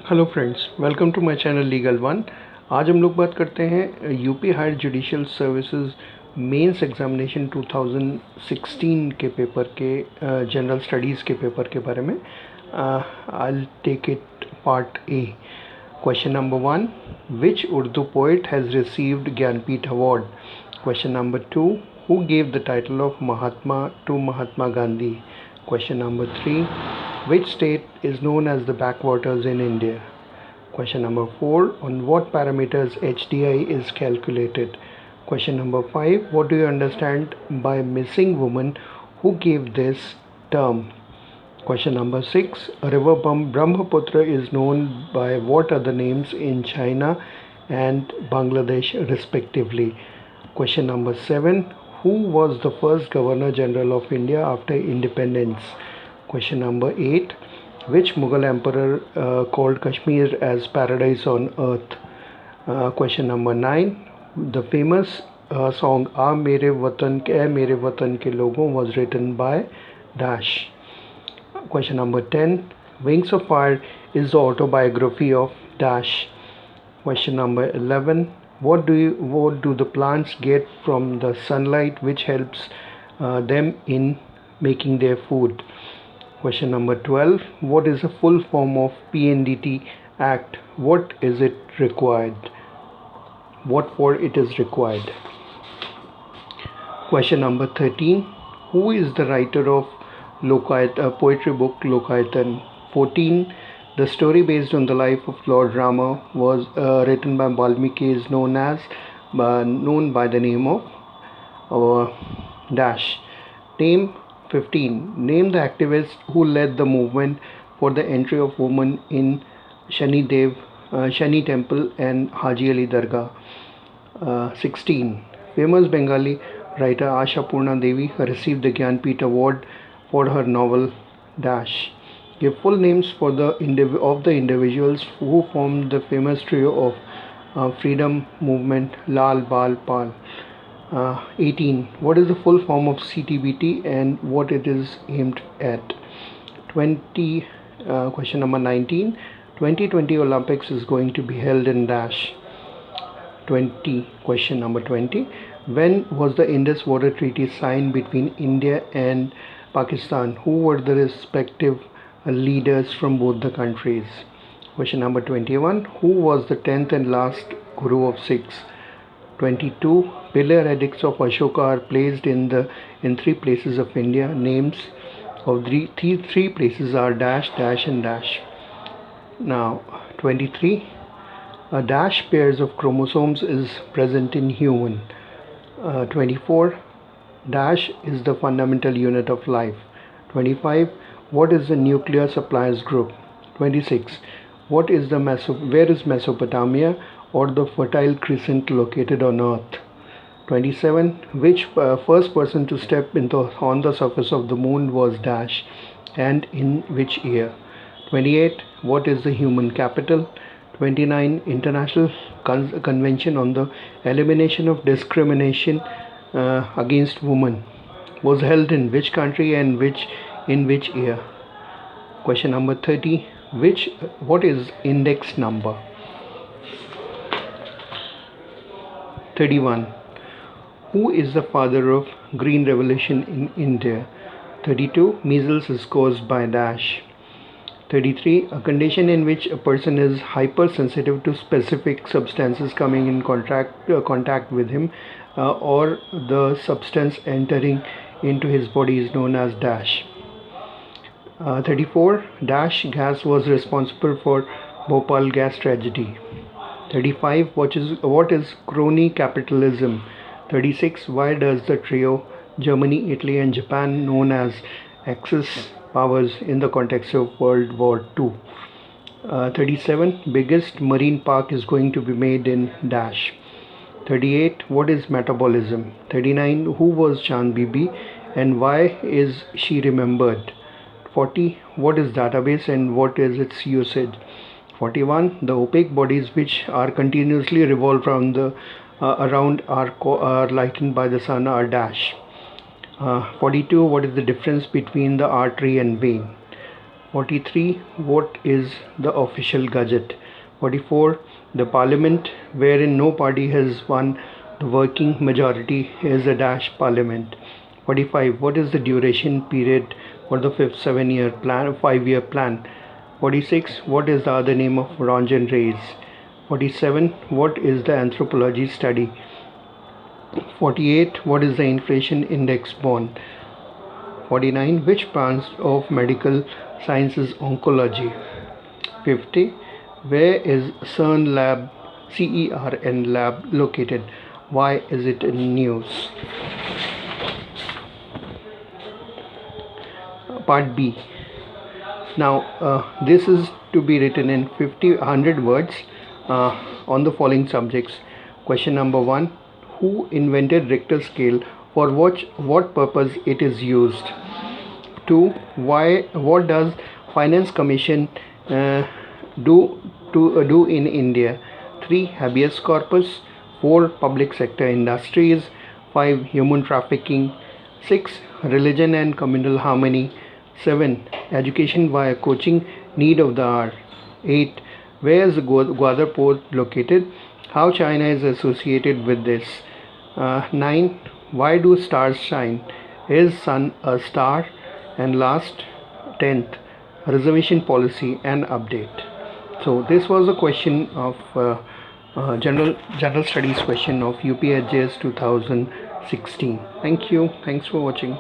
Hello friends, welcome to my channel legal one. आज हम लोग बात करते हैं UP higher judicial services mains examination 2016 के पेपर के जनरल स्टडीज़ के पेपर के बारे में। I take it part A. Question number 1, which Urdu poet has received Jnanpith award? Question number 2, who gave the title of Mahatma to Mahatma Gandhi? Question number 3, which state is known as the backwaters in India? Question number 4, on what parameters HDI is calculated? Question number 5, what do you understand by missing woman? Who gave this term? Question number 6, river Brahmaputra is known by what other names in China and Bangladesh respectively? Question number 7, who was the first Governor General of India after independence? Question number 8, which Mughal emperor called Kashmir as paradise on earth? Question number 9, the famous song "A Mere Watan Ke Logon" was written by Dash. Question number 10, Wings of Fire is the autobiography of Dash. Question number 11, what do the plants get from the sunlight which helps them in making their food? Question number 12, what is the full form of PNDT Act? What is it required? What for it is required? Question number 13, who is the writer of poetry book Lokayatan? 14, the story based on the life of Lord Rama was written by Valmiki is known by the name of Dash. Name 15, name the activists who led the movement for the entry of women in Shani Temple and Haji Ali Dargah. 16, famous Bengali writer Asha Purna Devi received the Gyanpith Award for her novel Dash. Give full names of the individuals who formed the famous trio of freedom movement Lal Bal Pal. 18, what is the full form of CTBT and what it is aimed at? 20, question number 19, 2020 Olympics is going to be held in Dash. 20, question number 20, when was the Indus Water Treaty signed between India and Pakistan? Who were the respective leaders from both the countries? Question number 21, who was the 10th and last Guru of Sikhs? 22, pillar edicts of Ashoka are placed in 3 places of India. Names of three places are dash, dash and dash. Now 23, a dash pairs of chromosomes is present in human. 24, dash is the fundamental unit of life. 25, what is the nuclear suppliers group? 26, where is Mesopotamia or the Fertile Crescent located on Earth? 27, which first person to step on the surface of the moon was dash and in which year? 28, what is the human capital? 29, International Convention on the Elimination of Discrimination against Women was held in which country and in which year? Question number 30, what is index number? 31, who is the father of Green Revolution in India? 32, measles is caused by dash. 33, a condition in which a person is hypersensitive to specific substances coming in contact with him or the substance entering into his body is known as dash. 34, dash gas was responsible for Bhopal gas tragedy. 35, what is crony capitalism? 36, why does the trio Germany, Italy and Japan known as Axis powers in the context of World War II? 37, biggest marine park is going to be made in dash. 38, what is metabolism? 39, who was Chand Bibi and why is she remembered? 40, what is database and what is its usage? 41, the opaque bodies which are continuously revolve around are lightened by the sun are dash. 42, what is the difference between the artery and vein? 43. What is the official gazette? 44. The parliament wherein no party has won the working majority is a dash parliament. 45. What is the duration period for the fifth 7-year plan, 5-year plan? 46. What is the other name of Roentgen rays? 47. What is the anthropology study? 48. What is the inflation index bond? 49. Which branch of medical science is oncology? 50. Where is CERN lab located? Why is it in news? Part B. Now, this is to be written in 100 words on the following subjects. Question number 1. Who invented Richter scale? For what purpose it is used? 2. What does Finance Commission do in India? 3. Habeas corpus. 4. Public sector industries. 5. Human trafficking. 6. Religion and communal harmony. 7. Education via coaching, need of the hour. 8. Where is the Gwadar port located? How China is associated with this? 9. Why do stars shine? Is sun a star? And last, 10th, reservation policy and update. So this was a question of general studies question of UPSS 2016. Thank you. Thanks for watching.